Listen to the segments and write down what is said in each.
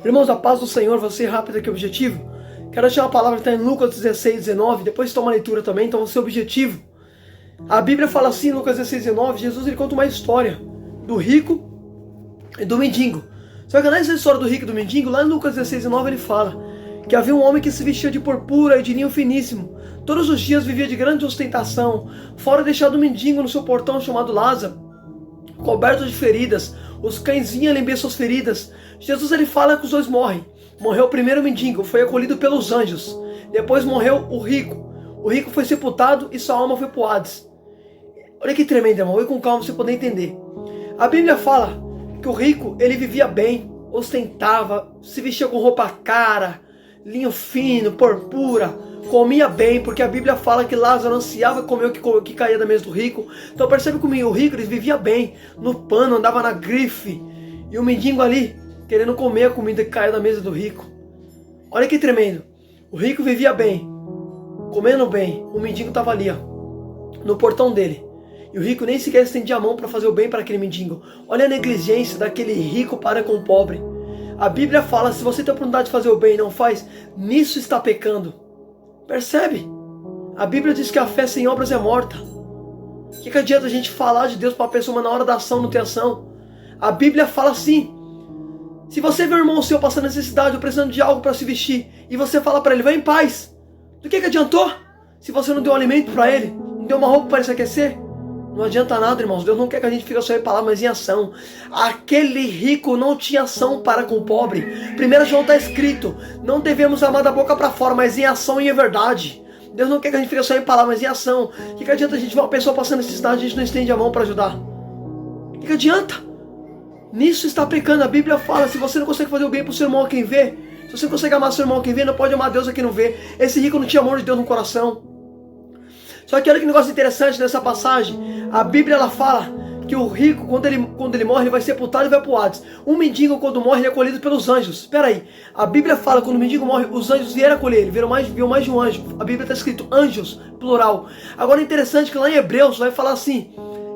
Irmãos, a paz do Senhor, você rápido aqui, objetivo. Quero deixar uma palavra que está em Lucas 16, 19, depois toma a leitura também, então você é objetivo. A Bíblia fala assim, Lucas 16, 19, Jesus ele conta uma história do rico e do mendigo. Só que nessa história do rico e do mendigo, lá em Lucas 16, 19 ele fala que havia um homem que se vestia de purpura e de linho finíssimo. Todos os dias vivia de grande ostentação, fora deixado um mendigo no seu portão chamado Lázaro, coberto de feridas. Os cães vinham lamber suas feridas. Jesus ele fala que os dois morrem. Morreu o primeiro mendigo, foi acolhido pelos anjos. Depois morreu o rico. O rico foi sepultado e sua alma foi pro Hades. Olha que tremendo, irmão. Vai com calma pra você poder entender. A Bíblia fala que o rico ele vivia bem, ostentava, se vestia com roupa cara, linho fino, purpura, comia bem, porque a Bíblia fala que Lázaro ansiava comer o que caía da mesa do rico. Então percebe que o rico ele vivia bem, no pano, andava na grife, e o mendigo ali querendo comer a comida que caía da mesa do rico. Olha que tremendo. O rico vivia bem, comendo bem, o mendigo estava ali, ó, no portão dele. E o rico nem sequer estendia a mão para fazer o bem para aquele mendigo. Olha a negligência daquele rico para com o pobre. A Bíblia fala, se você tem a oportunidade de fazer o bem e não faz, nisso está pecando. Percebe? A Bíblia diz que a fé sem obras é morta. O que adianta a gente falar de Deus para a pessoa, mas na hora da ação não ter ação? A Bíblia fala assim, se você vê um irmão seu passando necessidade ou precisando de algo para se vestir, e você fala para ele, vai em paz, do que adiantou? Se você não deu alimento para ele, não deu uma roupa para ele se aquecer? Não adianta nada, irmãos. Deus não quer que a gente fique só em palavras, mas em ação. Aquele rico não tinha ação para com o pobre. 1 João está escrito, não devemos amar da boca para fora, mas em ação e em verdade. Deus não quer que a gente fique só em palavras, mas em ação. O que adianta a gente ver uma pessoa passando necessidade e a gente não estende a mão para ajudar? O que adianta? Nisso está pecando. A Bíblia fala, se você não consegue fazer o bem para o seu irmão a quem vê, se você não consegue amar seu irmão a quem vê, não pode amar Deus a quem não vê. Esse rico não tinha amor de Deus no coração. Só que olha que negócio interessante nessa passagem. A Bíblia ela fala que o rico, quando ele morre, ele vai sepultado e vai para o Hades. Um mendigo, quando morre, ele é acolhido pelos anjos. Espera aí. A Bíblia fala que quando o mendigo morre, os anjos vieram acolher ele. Viu mais de um anjo. A Bíblia está escrito anjos, plural. Agora é interessante que lá em Hebreus vai falar assim,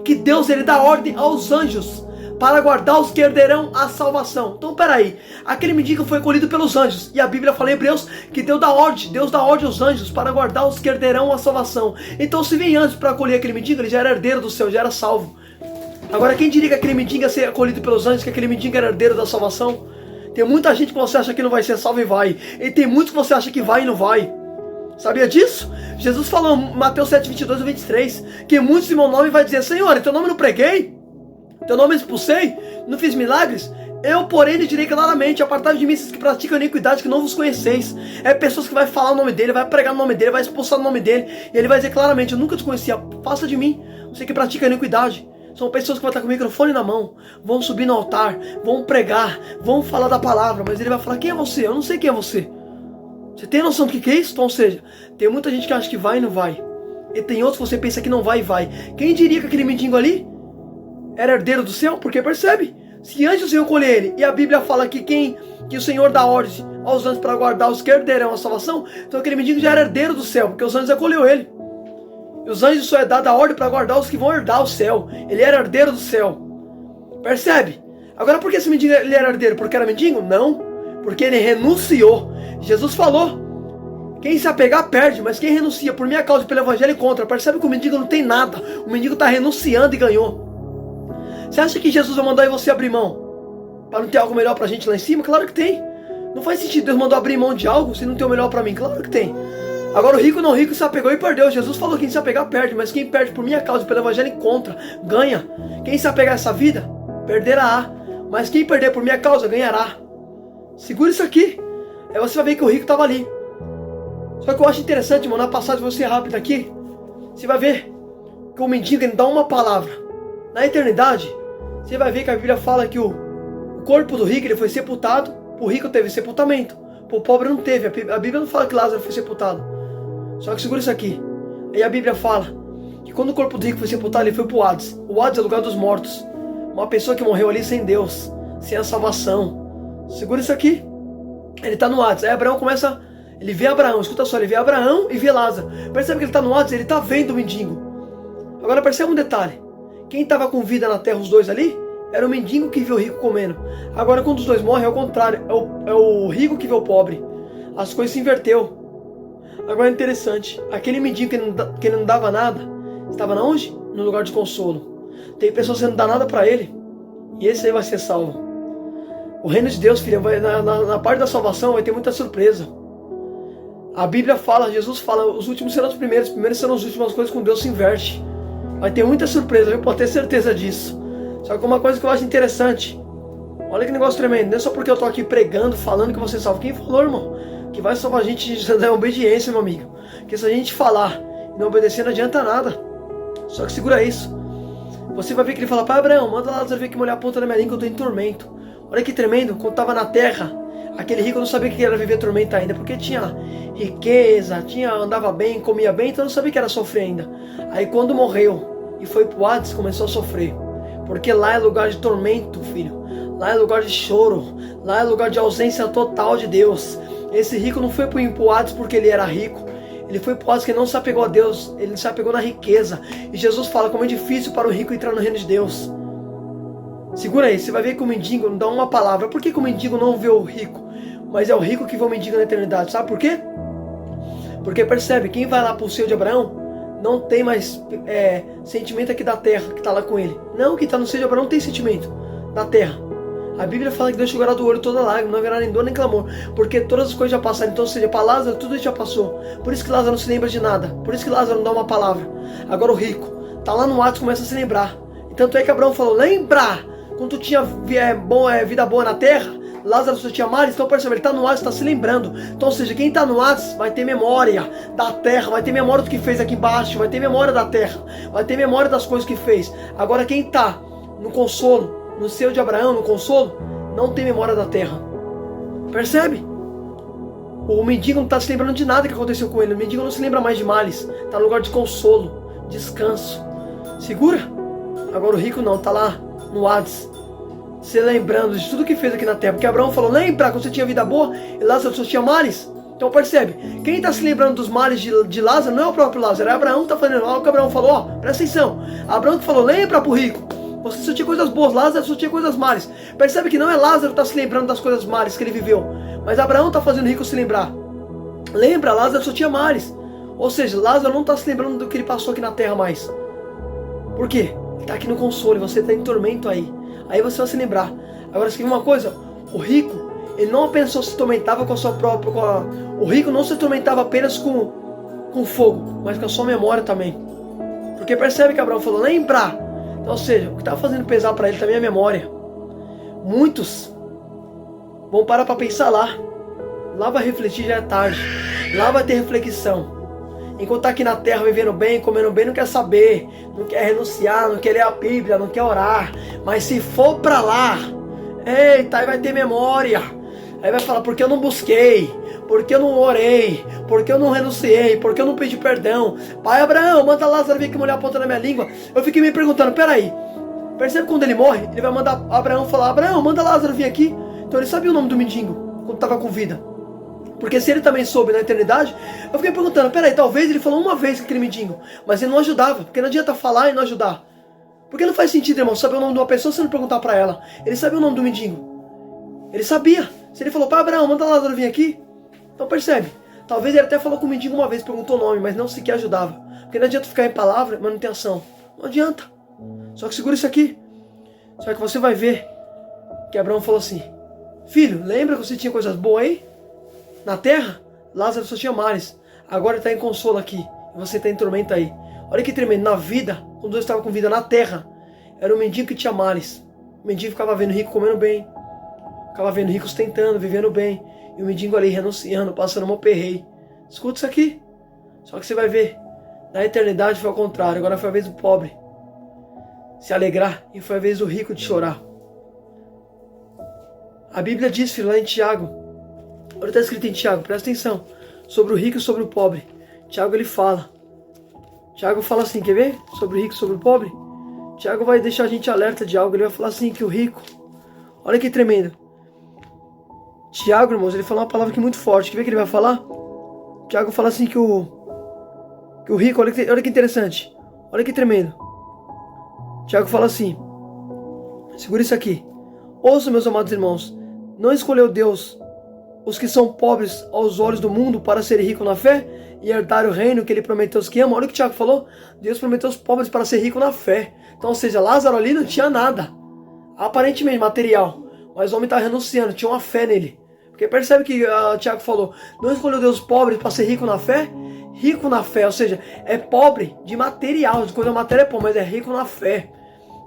que Deus ele dá ordem aos anjos para guardar os que herderão a salvação. Então peraí, aquele mendigo foi acolhido pelos anjos, e a Bíblia fala em Hebreus que Deus dá ordem aos anjos para guardar os que herderão a salvação. Então se vem anjos para acolher aquele mendigo, ele já era herdeiro do céu, já era salvo. Agora quem diria que aquele mendigo ia ser acolhido pelos anjos, que aquele mendigo era herdeiro da salvação? Tem muita gente que você acha que não vai ser salvo e vai, e tem muitos que você acha que vai e não vai. Sabia disso? Jesus falou em Mateus 7, 22 e 23, que muitos em meu nome vai dizer, Senhor, em teu nome não preguei? Teu nome expulsei? Não fiz milagres? Eu, porém, lhe direi claramente, apartai de mim vocês que praticam iniquidade, que não vos conheceis. É pessoas que vai falar o nome dele, vai pregar no nome dele, vai expulsar no nome dele, e ele vai dizer claramente, eu nunca te conhecia, passa de mim, você que pratica iniquidade. São pessoas que vão estar com o microfone na mão, vão subir no altar, vão pregar, vão falar da palavra, mas ele vai falar, quem é você? Eu não sei quem é você. Você tem noção do que é isso? Então, ou seja, tem muita gente que acha que vai e não vai, e tem outros que você pensa que não vai e vai. Quem diria que aquele mendigo ali era herdeiro do céu? Porque percebe, se anjos iam colher ele, e a Bíblia fala que o Senhor dá ordem aos anjos para guardar os que herderão a salvação, então aquele mendigo já era herdeiro do céu, porque os anjos acolheu ele. E os anjos só é dada a ordem para guardar os que vão herdar o céu. Ele era herdeiro do céu. Percebe? Agora por que esse mendigo ele era herdeiro? Porque era mendigo? Não, porque ele renunciou. Jesus falou, quem se apegar perde, mas quem renuncia por minha causa e pelo evangelho contra. Percebe que o mendigo não tem nada, o mendigo está renunciando e ganhou. Você acha que Jesus vai mandar você abrir mão para não ter algo melhor pra gente lá em cima? Claro que tem. Não faz sentido Deus mandar abrir mão de algo se não tem o melhor pra mim. Claro que tem. Agora o rico não, o rico se apegou e perdeu. Jesus falou que quem se apegar perde, mas quem perde por minha causa e pelo evangelho contra, ganha. Quem se apegar a essa vida, perderá. Mas quem perder por minha causa, ganhará. Segura isso aqui. Aí você vai ver que o rico estava ali. Só que eu acho interessante, irmão, na passagem, vou ser rápido aqui. Você vai ver que o mendigo ele dá uma palavra. Na eternidade, você vai ver que a Bíblia fala que o corpo do rico ele foi sepultado. O rico teve sepultamento, o pobre não teve. A Bíblia não fala que Lázaro foi sepultado. Só que segura isso aqui. Aí a Bíblia fala que quando o corpo do rico foi sepultado, ele foi para o Hades. O Hades é o lugar dos mortos. Uma pessoa que morreu ali sem Deus, sem a salvação. Segura isso aqui. Ele está no Hades. Aí Abraão começa, ele vê Abraão, escuta só, ele vê Abraão e vê Lázaro. Percebe que ele está no Hades, ele está vendo o mendigo. Agora percebe um detalhe. Quem estava com vida na terra, os dois ali, Era o mendigo que viu o rico comendo. Agora, quando os dois morrem, é o contrário. É o rico que vê o pobre. As coisas se inverteu. Agora é interessante. Aquele mendigo que não dava nada, estava onde? No lugar de consolo. Tem pessoas que não dá nada para ele. E esse aí vai ser salvo. O reino de Deus, filha, na parte da salvação vai ter muita surpresa. A Bíblia fala, Jesus fala, os últimos serão os primeiros serão os últimos, as coisas com Deus se inverte. Vai ter muita surpresa, eu posso ter certeza disso. Só que uma coisa que eu acho interessante, olha que negócio tremendo, não é só porque eu tô aqui pregando, falando que você salva. Quem falou, irmão? Que vai salvar a gente é obediência, meu amigo. Porque se a gente falar e não obedecer, não adianta nada. Só que segura isso. Você vai ver que ele fala, pai Abraão, manda Lázaro vir aqui molhar a ponta da minha língua, eu tô em tormento. Olha que tremendo, quando estava na terra, aquele rico não sabia o que era viver tormenta ainda, porque tinha riqueza, andava bem, comia bem, então não sabia o que era sofrer ainda. Aí quando morreu e foi pro Hades, começou a sofrer, porque lá é lugar de tormento, filho, lá é lugar de choro, lá é lugar de ausência total de Deus. Esse rico não foi pro Hades porque ele era rico, ele foi pro Hades porque ele não se apegou a Deus, ele se apegou na riqueza. E Jesus fala como é difícil para o rico entrar no reino de Deus. Segura aí, você vai ver que o mendigo não dá uma palavra. Por que o mendigo não vê o rico? Mas é o rico que vê o mendigo na eternidade. Sabe por quê? Porque percebe, quem vai lá pro seio de Abraão não tem mais sentimento aqui da terra, que está lá com ele. Não, quem está no seio de Abraão não tem sentimento da terra. A Bíblia fala que Deus enxugará do olho toda lágrima, não haverá nem dor nem clamor, porque todas as coisas já passaram. Então, ou seja, para Lázaro tudo já passou. Por isso que Lázaro não se lembra de nada. Por isso que Lázaro não dá uma palavra. Agora o rico está lá no Atos, começa a se lembrar. E tanto é que Abraão falou, lembra! Quando tu tinha vida boa na terra, Lázaro só tinha males, então percebe, ele está no Hades, está se lembrando. Então, ou seja, quem está no Hades vai ter memória da terra, vai ter memória do que fez aqui embaixo, vai ter memória da terra, vai ter memória das coisas que fez. Agora quem está no consolo, no seio de Abraão, no consolo, não tem memória da terra. Percebe? O mendigo não está se lembrando de nada que aconteceu com ele. O mendigo não se lembra mais de males, está no lugar de consolo, descanso. Segura? Agora o rico não, está lá no Hades, se lembrando de tudo que fez aqui na terra. Porque Abraão falou, lembra quando você tinha vida boa e Lázaro só tinha males? Então percebe, quem está se lembrando dos males de Lázaro não é o próprio Lázaro, é Abraão que está fazendo. Olha o que Abraão falou, ó, presta atenção. Abraão que falou, lembra pro rico, você só tinha coisas boas, Lázaro só tinha coisas males. Percebe que não é Lázaro que está se lembrando das coisas males que ele viveu, mas Abraão está fazendo o rico se lembrar. Lembra, Lázaro só tinha males. Ou seja, Lázaro não está se lembrando do que ele passou aqui na terra mais. Por quê? Ele está aqui no consolo e você está em tormento aí. Aí você vai se lembrar. Agora, escreve uma coisa. O rico, ele não apenas só se tormentava com a sua própria... O rico não se tormentava apenas com fogo, mas com a sua memória também. Porque percebe que Abraão falou, lembrar. Então, ou seja, o que estava fazendo pesar para ele também é a memória. Muitos vão parar para pensar lá. Lá vai refletir, já é tarde. Lá vai ter reflexão. Enquanto está aqui na terra vivendo bem, comendo bem, não quer saber, não quer renunciar, não quer ler a Bíblia, não quer orar. Mas se for para lá, eita, aí vai ter memória. Aí vai falar, porque eu não busquei, porque eu não orei, porque eu não renunciei, porque eu não pedi perdão. Pai Abraão, manda Lázaro vir aqui molhar a ponta da minha língua. Eu fiquei me perguntando, peraí, percebe quando ele morre? Ele vai mandar Abraão falar, Abraão, manda Lázaro vir aqui. Então ele sabia o nome do mendigo, quando estava com vida. Porque se ele também soube na eternidade, eu fiquei perguntando, peraí, talvez ele falou uma vez com aquele mendigo, mas ele não ajudava, porque não adianta falar e não ajudar. Porque não faz sentido, irmão, saber o nome de uma pessoa se não perguntar pra ela. Ele sabia o nome do mendigo. Ele sabia. Se ele falou, pai Abraão, manda Lázaro vir aqui. Então percebe, talvez ele até falou com o mendigo uma vez, perguntou o nome, mas não sequer ajudava. Porque não adianta ficar em palavra, mas não tem ação. Não adianta. Só que segura isso aqui. Só que você vai ver que Abraão falou assim, filho, lembra que você tinha coisas boas aí? Na terra, Lázaro só tinha males. Agora ele está em consolo aqui. E você está em tormento aí. Olha que tremendo. Na vida, quando Deus estava com vida na terra, era o mendigo que tinha males. O mendigo ficava vendo o rico comendo bem. Ficava vendo ricos tentando, vivendo bem. E o mendigo ali renunciando, passando um perreio. Escuta isso aqui. Só que você vai ver. Na eternidade foi ao contrário. Agora foi a vez do pobre se alegrar. E foi a vez do rico de chorar. A Bíblia diz, filho, lá em Tiago. Olha, está escrito em Tiago, presta atenção. Sobre o rico e sobre o pobre. Tiago ele fala. Tiago fala assim, quer ver? Sobre o rico e sobre o pobre. Tiago vai deixar a gente alerta de algo. Ele vai falar assim que o rico... Olha que tremendo. Tiago, irmãos, ele fala uma palavra que é muito forte. Quer ver que ele vai falar? Tiago fala assim que o rico... Olha que interessante. Olha que tremendo. Tiago fala assim. Segura isso aqui. Ouça, meus amados irmãos, não escolheu Deus os que são pobres aos olhos do mundo para serem ricos na fé e herdar o reino que ele prometeu aos que amam? Olha o que o Tiago falou. Deus prometeu aos pobres para ser rico na fé. Então, ou seja, Lázaro ali não tinha nada, aparentemente material, mas o homem está renunciando, tinha uma fé nele. Porque percebe que Tiago falou, não escolheu Deus pobres para ser rico na fé? Rico na fé, ou seja, é pobre de material, de coisa matéria é pobre, mas é rico na fé.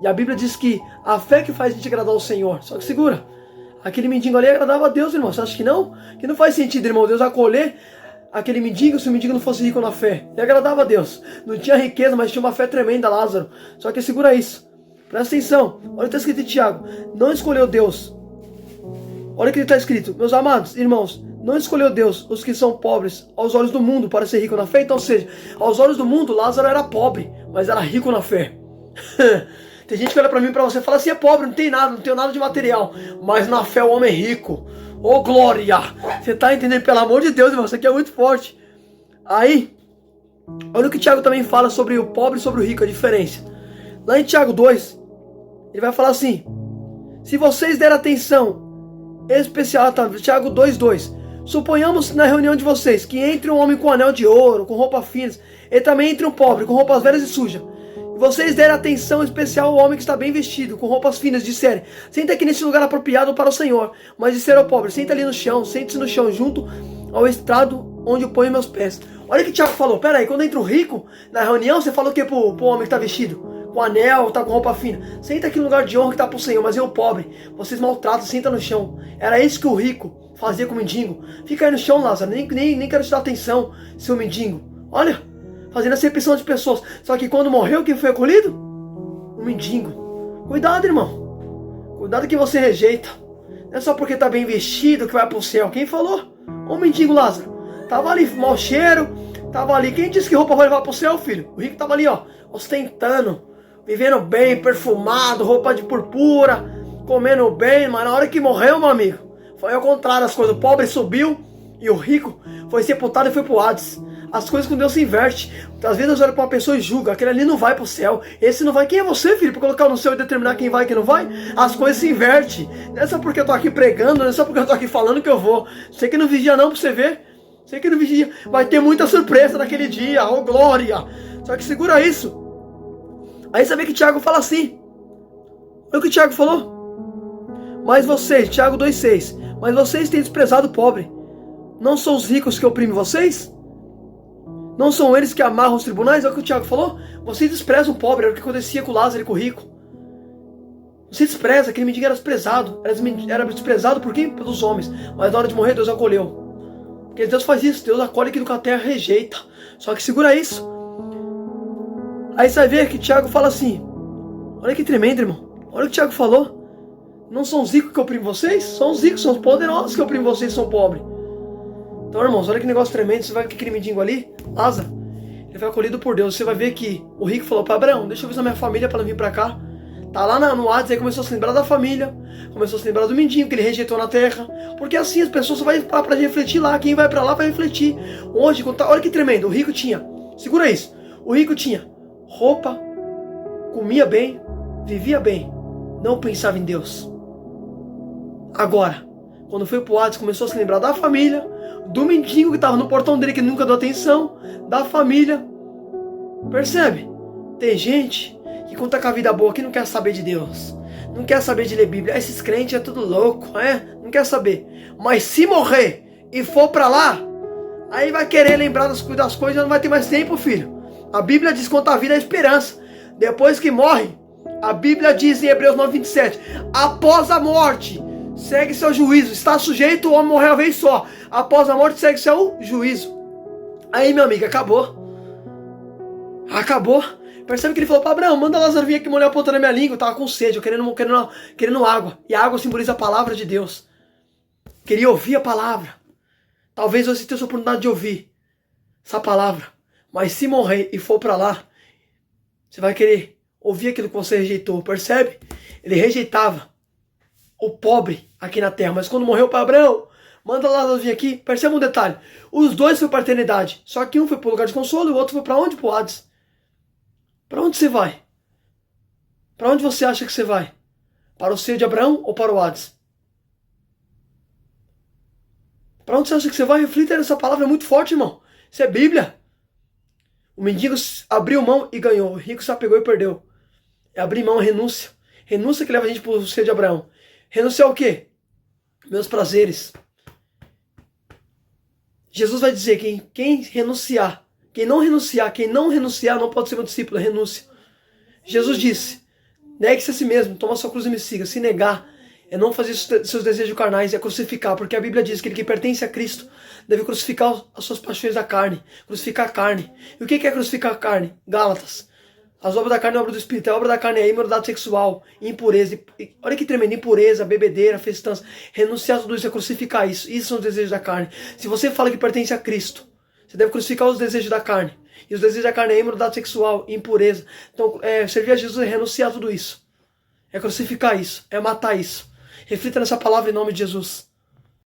E a Bíblia diz que a fé que faz a gente agradar ao Senhor. Só que segura, aquele mendigo ali agradava a Deus, irmão. Você acha que não? Que não faz sentido, irmão, Deus acolher aquele mendigo se o mendigo não fosse rico na fé. Ele agradava a Deus. Não tinha riqueza, mas tinha uma fé tremenda, Lázaro. Só que segura isso. Presta atenção. Olha o que está escrito em Tiago. Não escolheu Deus. Olha o que está escrito. Meus amados irmãos, não escolheu Deus os que são pobres aos olhos do mundo para ser rico na fé. Então, ou seja, aos olhos do mundo, Lázaro era pobre, mas era rico na fé. Tem gente que olha pra mim e pra você e fala assim, é pobre, não tem nada, não tenho nada de material, mas na fé o homem é rico. Ô glória! Você tá entendendo? Pelo amor de Deus, irmão, isso aqui é muito forte. Aí, olha o que Tiago também fala sobre o pobre e sobre o rico, a diferença. Lá em Tiago 2, ele vai falar assim, se vocês derem atenção especial, tá? Tiago 2:2. Suponhamos na reunião de vocês que entre um homem com anel de ouro, com roupas finas, e também entre um pobre com roupas velhas e sujas. Vocês deram atenção especial ao homem que está bem vestido, com roupas finas, disserem, senta aqui nesse lugar apropriado para o Senhor. Mas disseram ao pobre, senta ali no chão, sente-se no chão, junto ao estrado onde eu ponho meus pés. Olha o que o Tiago falou, pera aí, quando entra um rico na reunião, você fala o que pro homem que está vestido? Com anel, tá com roupa fina. Senta aqui no lugar de honra que tá pro Senhor, mas eu, pobre, vocês maltratam, senta no chão. Era isso que o rico fazia com o mendigo. Fica aí no chão, Lázaro, nem quero te dar atenção, seu mendigo. Olha, fazendo acepção de pessoas. Só que quando morreu, quem foi acolhido? O mendigo. Cuidado, irmão. Cuidado que você rejeita. Não é só porque tá bem vestido que vai pro céu. Quem falou? O mendigo, Lázaro. Tava ali, mau cheiro. Tava ali. Quem disse que roupa vai levar pro céu, filho? O rico tava ali, ó, ostentando. Vivendo bem, perfumado, roupa de purpura, comendo bem, mas na hora que morreu, meu amigo, foi ao contrário as coisas. O pobre subiu e o rico foi sepultado e foi pro Hades. As coisas com Deus se invertem. Às vezes Deus olha pra uma pessoa e julga, aquele ali não vai pro céu, esse não vai. Quem é você, filho, pra colocar no céu e determinar quem vai e quem não vai? As coisas se invertem. Não é só porque eu tô aqui pregando, não é só porque eu tô aqui falando que eu vou. Você que não vigia não pra você ver. Você que não vigia. Vai ter muita surpresa naquele dia, oh glória. Só que segura isso. Aí você vê que Tiago fala assim. Olha o que Tiago falou. Mas vocês, Tiago 2,6. Mas vocês têm desprezado o pobre. Não são os ricos que oprimem vocês? Não são eles que amarram os tribunais? Olha o que o Tiago falou. Vocês desprezam o pobre. Era o que acontecia com o Lázaro e com o rico. Você despreza, aquele mendigo era desprezado. Era desprezado por quem? Pelos homens. Mas na hora de morrer Deus acolheu. Porque Deus faz isso. Deus acolhe aquilo que a terra rejeita. Só que segura isso. Aí você vai ver que Tiago fala assim. Olha que tremendo, irmão. Olha o que Tiago falou. Não são os ricos que oprimem vocês? São os ricos, são os poderosos que oprimem vocês, são pobres. Então, irmãos, olha que negócio tremendo. Você vai ver que aquele mendigo ali, Lázaro, ele foi acolhido por Deus. Você vai ver que o rico falou para Abraão, deixa eu avisar minha família para ela vir para cá. Tá lá no Hades, aí começou a se lembrar da família. Começou a se lembrar do mendigo que ele rejeitou na terra. Porque assim as pessoas só vão para refletir lá. Quem vai para lá vai refletir. Hoje, olha que tremendo. O rico tinha, segura isso. O rico tinha roupa, comia bem, vivia bem, não pensava em Deus. Agora, quando foi pro Hades, começou a se lembrar da família, do mendigo que estava no portão dele que nunca deu atenção, da família. Percebe? Tem gente que quando tá com a vida boa que não quer saber de Deus, não quer saber de ler Bíblia. Esses crentes é tudo louco, não quer saber. Mas se morrer e for pra lá, aí vai querer lembrar das coisas, não vai ter mais tempo, filho. A Bíblia diz quanto à vida é a esperança. Depois que morre, a Bíblia diz em Hebreus 9:27, após a morte, segue seu juízo. Está sujeito o homem morrer uma vez só. Após a morte, segue seu juízo. Aí, meu amigo, acabou. Acabou. Percebe que ele falou para Abraão, manda Lázaro vir aqui molhar a ponta da minha língua. Eu tava com sede, eu querendo água. E a água simboliza a palavra de Deus. Queria ouvir a palavra. Talvez você tenha essa oportunidade de ouvir essa palavra. Mas se morrer e for para lá, você vai querer ouvir aquilo que você rejeitou, percebe? Ele rejeitava o pobre aqui na terra, mas quando morreu para Abraão, manda Lázaro vir aqui, percebe um detalhe, os dois foram para a eternidade, só que um foi para o lugar de consolo e o outro foi para onde? Para o Hades. Para onde você vai? Para onde você acha que você vai? Para o seio de Abraão ou para o Hades? Para onde você acha que você vai? Reflita nessa palavra, é muito forte, irmão. Isso é Bíblia. O mendigo abriu mão e ganhou. O rico se apegou e perdeu. É abrir mão, renúncia. Renúncia que leva a gente para o seio de Abraão. Renunciar o quê? Meus prazeres. Jesus vai dizer que quem renunciar, quem não renunciar não pode ser meu discípulo, é renúncia. Jesus disse, negue-se a si mesmo, toma sua cruz e me siga. Se negar é não fazer seus desejos carnais, é crucificar, porque a Bíblia diz que ele que pertence a Cristo deve crucificar as suas paixões da carne, crucificar a carne. E o que é crucificar a carne? Gálatas. As obras da carne é obra do Espírito, a obra da carne é imoralidade sexual, impureza. Olha que tremendo, impureza, bebedeira, festança. Renunciar a tudo isso é crucificar isso. Isso são os desejos da carne. Se você fala que pertence a Cristo, você deve crucificar os desejos da carne. E os desejos da carne é imoralidade sexual, impureza. Então, servir a Jesus é renunciar a tudo isso. É crucificar isso, é matar isso. Reflita nessa palavra em nome de Jesus.